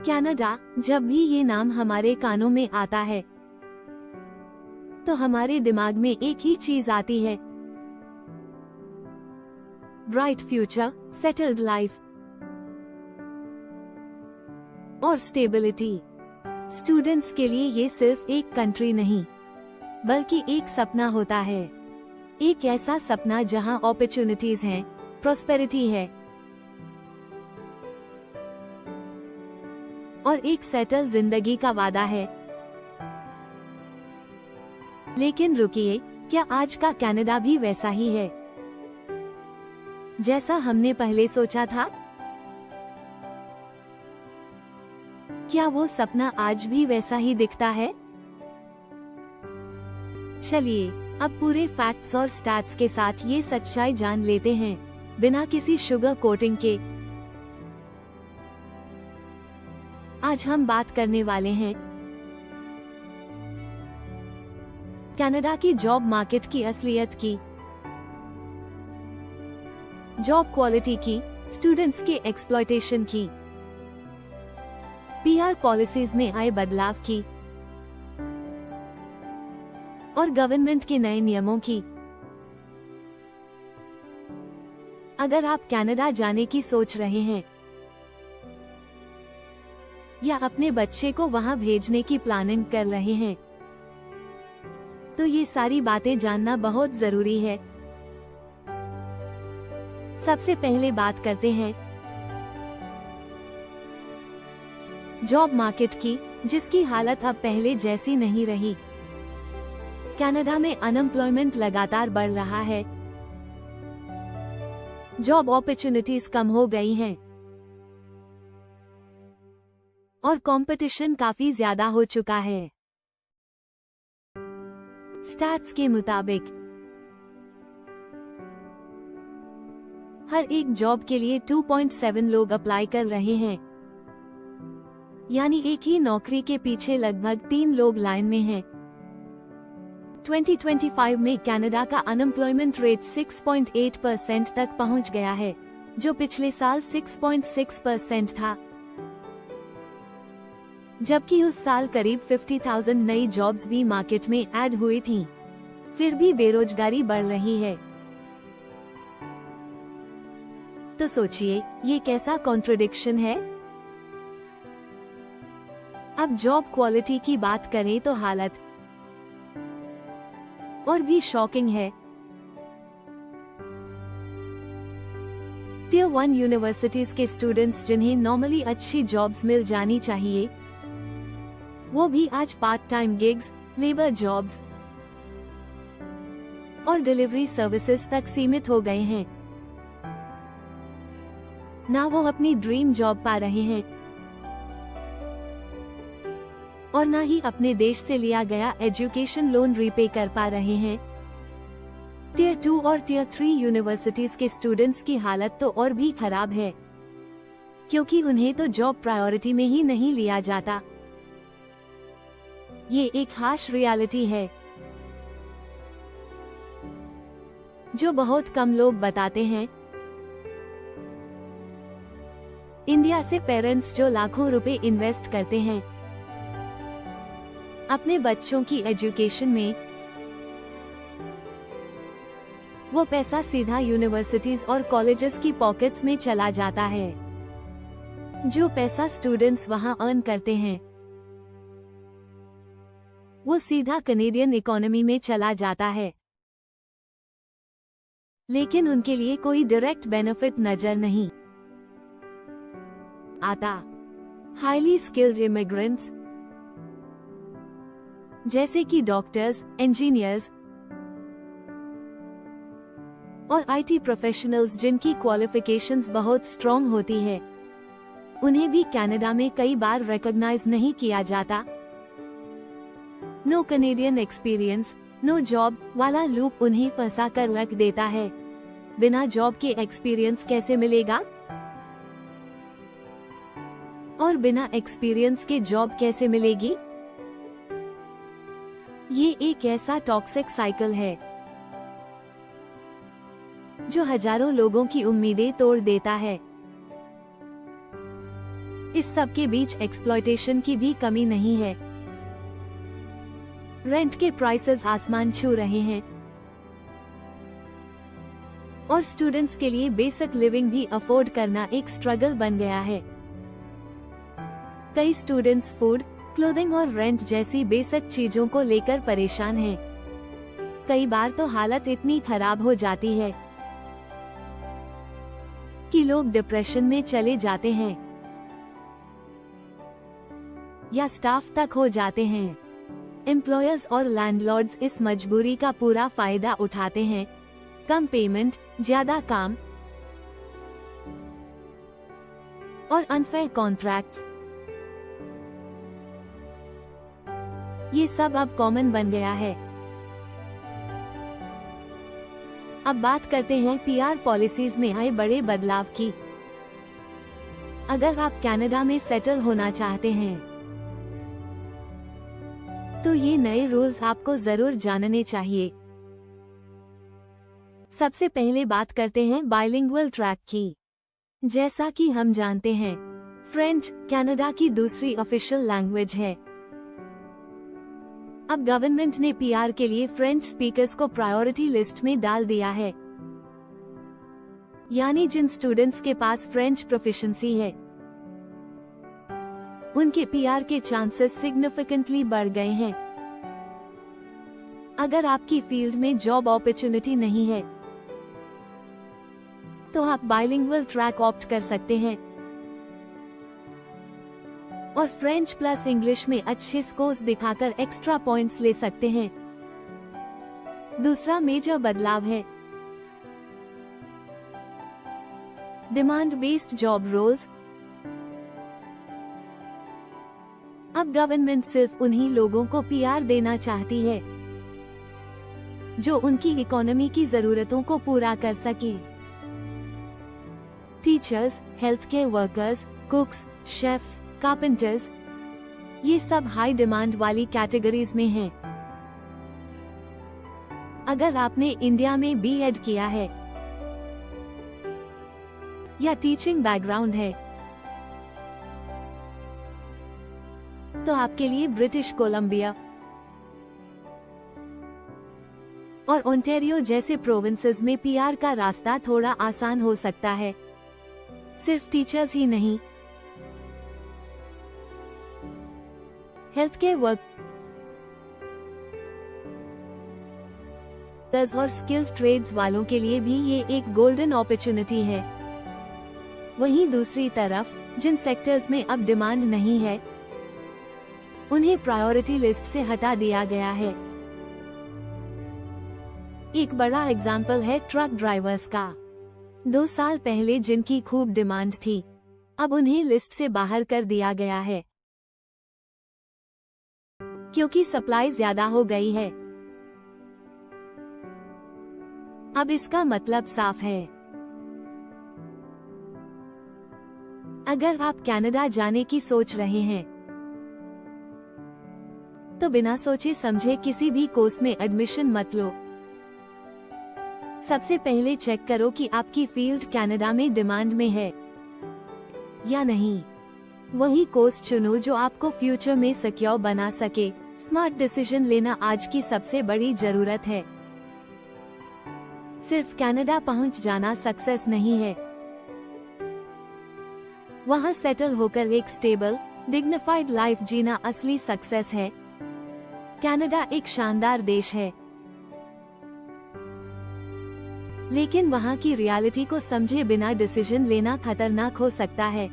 Canada, जब भी ये नाम हमारे कानों में आता है तो हमारे दिमाग में एक ही चीज आती है, ब्राइट फ्यूचर, सेटल्ड लाइफ और स्टेबिलिटी। स्टूडेंट्स के लिए ये सिर्फ एक कंट्री नहीं, बल्कि एक सपना होता है। एक ऐसा सपना जहां अपॉर्चुनिटीज हैं, प्रॉस्पेरिटी है और एक सेटल जिंदगी का वादा है। लेकिन रुकिए, क्या आज का कनाडा भी वैसा ही है जैसा हमने पहले सोचा था? क्या वो सपना आज भी वैसा ही दिखता है? चलिए अब पूरे फैक्ट्स और स्टैट्स के साथ ये सच्चाई जान लेते हैं, बिना किसी शुगर कोटिंग के। आज हम बात करने वाले हैं कनाडा की जॉब मार्केट की असलियत की, जॉब क्वालिटी की, स्टूडेंट्स के एक्सप्लॉयटेशन की, पीआर पॉलिसीज में आए बदलाव की और गवर्नमेंट के नए नियमों की। अगर आप कनाडा जाने की सोच रहे हैं या अपने बच्चे को वहां भेजने की प्लानिंग कर रहे हैं, तो ये सारी बातें जानना बहुत जरूरी है। सबसे पहले बात करते हैं जॉब मार्केट की, जिसकी हालत अब पहले जैसी नहीं रही। कनाडा में अनएम्प्लॉयमेंट लगातार बढ़ रहा है, जॉब अपॉर्चुनिटीज कम हो गई हैं और कंपटीशन काफी ज्यादा हो चुका है। स्टैट्स के मुताबिक हर एक जॉब के लिए 2.7 लोग अप्लाई कर रहे हैं, यानी एक ही नौकरी के पीछे लगभग 3 लोग लाइन में हैं। 2025 में कनाडा का अनएम्प्लॉयमेंट रेट 6.8% तक पहुंच गया है, जो पिछले साल 6.6% था, जबकि उस साल करीब 50,000 नई जॉब्स भी मार्केट में ऐड हुई थीं। फिर भी बेरोजगारी बढ़ रही है। तो सोचिए, ये कैसा कॉन्ट्रडिक्शन है? अब जॉब क्वालिटी की बात करें तो हालत और भी शॉकिंग है। टियर 1 यूनिवर्सिटीज के स्टूडेंट्स, जिन्हें नॉर्मली अच्छी जॉब्स मिल जानी चाहिए, वो भी आज part time gigs, labour jobs और डिलीवरी सर्विसेज तक सीमित हो गए हैं। ना वो अपनी ड्रीम जॉब पा रहे हैं और ना ही अपने देश से लिया गया एजुकेशन लोन रीपे कर पा रहे हैं। टियर 2 और टियर 3 यूनिवर्सिटीज के स्टूडेंट्स की हालत तो और भी खराब है, क्योंकि उन्हें तो जॉब प्रायोरिटी में ही नहीं लिया जाता। ये एक हार्श रियलिटी है जो बहुत कम लोग बताते हैं। इंडिया से पेरेंट्स जो लाखों रुपए इन्वेस्ट करते हैं अपने बच्चों की एजुकेशन में, वो पैसा सीधा यूनिवर्सिटीज और कॉलेजेस की पॉकेट्स में चला जाता है। जो पैसा स्टूडेंट्स वहां अर्न करते हैं, वो सीधा कनेडियन इकोनॉमी में चला जाता है, लेकिन उनके लिए कोई डायरेक्ट बेनिफिट नजर नहीं आता। हाईली स्किल्ड इमिग्रेंट्स जैसे कि डॉक्टर्स, इंजीनियर्स और आईटी प्रोफेशनल्स, जिनकी क्वालिफिकेशंस बहुत स्ट्रॉन्ग होती है, उन्हें भी कनाडा में कई बार रिकॉग्नाइज नहीं किया जाता। No Canadian experience, no job वाला लूप उन्हें फंसा कर रख देता है। बिना जॉब के एक्सपीरियंस कैसे मिलेगा? और बिना एक्सपीरियंस के जॉब कैसे मिलेगी? ये एक ऐसा टॉक्सिक साइकिल है जो हजारों लोगों की उम्मीदें तोड़ देता है। इस सब के बीच एक्सप्लॉयटेशन की भी कमी नहीं है। रेंट के प्राइसेस आसमान छू रहे हैं और स्टूडेंट्स के लिए बेसिक लिविंग भी अफोर्ड करना एक स्ट्रगल बन गया है। कई स्टूडेंट्स फूड, क्लोथिंग और रेंट जैसी बेसिक चीजों को लेकर परेशान हैं। कई बार तो हालत इतनी खराब हो जाती है कि लोग डिप्रेशन में चले जाते हैं या स्टाफ तक हो जाते हैं। एम्प्लॉयर्स और लैंडलॉर्ड्स इस मजबूरी का पूरा फायदा उठाते हैं। कम पेमेंट, ज्यादा काम और अनफेयर कॉन्ट्रैक्ट्स, ये सब अब कॉमन बन गया है। अब बात करते हैं पीआर पॉलिसीज में आए बड़े बदलाव की। अगर आप कनाडा में सेटल होना चाहते हैं तो ये नए रूल्स आपको जरूर जानने चाहिए। सबसे पहले बात करते हैं बाइलिंगुअल ट्रैक की। जैसा कि हम जानते हैं, फ्रेंच कनाडा की दूसरी ऑफिशियल लैंग्वेज है। अब गवर्नमेंट ने पीआर के लिए फ्रेंच स्पीकर्स को प्रायोरिटी लिस्ट में डाल दिया है, यानी जिन स्टूडेंट्स के पास फ्रेंच प्रोफिशिएंसी है उनके पीआर के चांसेस सिग्निफिकेंटली बढ़ गए हैं। अगर आपकी फील्ड में जॉब अपॉर्चुनिटी नहीं है तो आप बाइलिंगुअल ट्रैक ऑप्ट कर सकते हैं और फ्रेंच प्लस इंग्लिश में अच्छे स्कोर्स दिखाकर एक्स्ट्रा पॉइंट्स ले सकते हैं। दूसरा मेजर बदलाव है डिमांड बेस्ड जॉब रोल्स। अब गवर्नमेंट सिर्फ उन्हीं लोगों को पीआर देना चाहती है जो उनकी इकोनॉमी की जरूरतों को पूरा कर सके। Teachers, health care workers, कुक्स, chefs, carpenters, ये सब हाई डिमांड वाली कैटेगरीज में हैं। अगर आपने इंडिया में बीएड किया है या टीचिंग बैकग्राउंड है तो आपके लिए ब्रिटिश कोलंबिया और ओंटारियो जैसे प्रोविंसेस में पीआर का रास्ता थोड़ा आसान हो सकता है। सिर्फ टीचर्स ही नहीं, हेल्थ केयर वर्कर्स और स्किल्ड ट्रेड्स वालों के लिए भी ये एक गोल्डन अपॉर्चुनिटी है। वहीं दूसरी तरफ जिन सेक्टर्स में अब डिमांड नहीं है उन्हें प्रायोरिटी लिस्ट से हटा दिया गया है। एक बड़ा एग्जाम्पल है ट्रक ड्राइवर्स का। 2 साल पहले जिनकी खूब डिमांड थी, अब उन्हें लिस्ट से बाहर कर दिया गया है क्योंकि सप्लाई ज्यादा हो गई है। अब इसका मतलब साफ है, अगर आप कनाडा जाने की सोच रहे हैं तो बिना सोचे समझे किसी भी कोर्स में एडमिशन मत लो। सबसे पहले चेक करो कि आपकी फील्ड कनाडा में डिमांड में है या नहीं। वही कोर्स चुनो जो आपको फ्यूचर में सिक्योर बना सके। स्मार्ट डिसीजन लेना आज की सबसे बड़ी जरूरत है। सिर्फ कनाडा पहुंच जाना सक्सेस नहीं है, वहां सेटल होकर एक स्टेबल, डिग्निफाइड लाइफ जीना असली सक्सेस है। कनाडा एक शानदार देश है, लेकिन वहाँ की रियलिटी को समझे बिना डिसीजन लेना खतरनाक हो सकता है।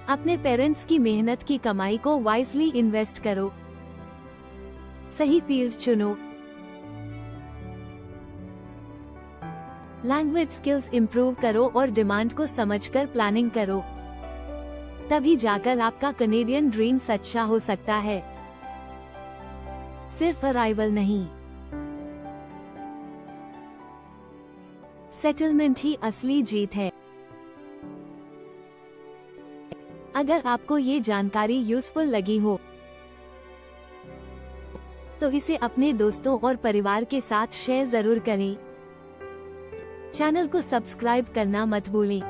अपने पेरेंट्स की मेहनत की कमाई को वाइजली इन्वेस्ट करो, सही फील्ड चुनो, लैंग्वेज स्किल्स इम्प्रूव करो और डिमांड को समझकर प्लानिंग करो। तभी जाकर आपका कनेडियन ड्रीम सच्चा हो सकता है, सिर्फ अराइवल नहीं। सेटलमेंट ही असली जीत है। अगर आपको ये जानकारी यूजफुल लगी हो तो इसे अपने दोस्तों और परिवार के साथ शेयर जरूर करें। चैनल को सब्सक्राइब करना मत भूलें।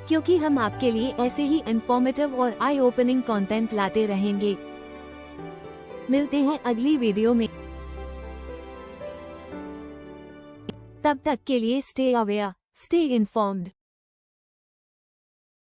क्योंकि हम आपके लिए ऐसे ही इंफॉर्मेटिव और आई ओपनिंग कंटेंट लाते रहेंगे। मिलते हैं अगली वीडियो में, तब तक के लिए स्टे अवेयर, स्टे इन्फॉर्म्ड।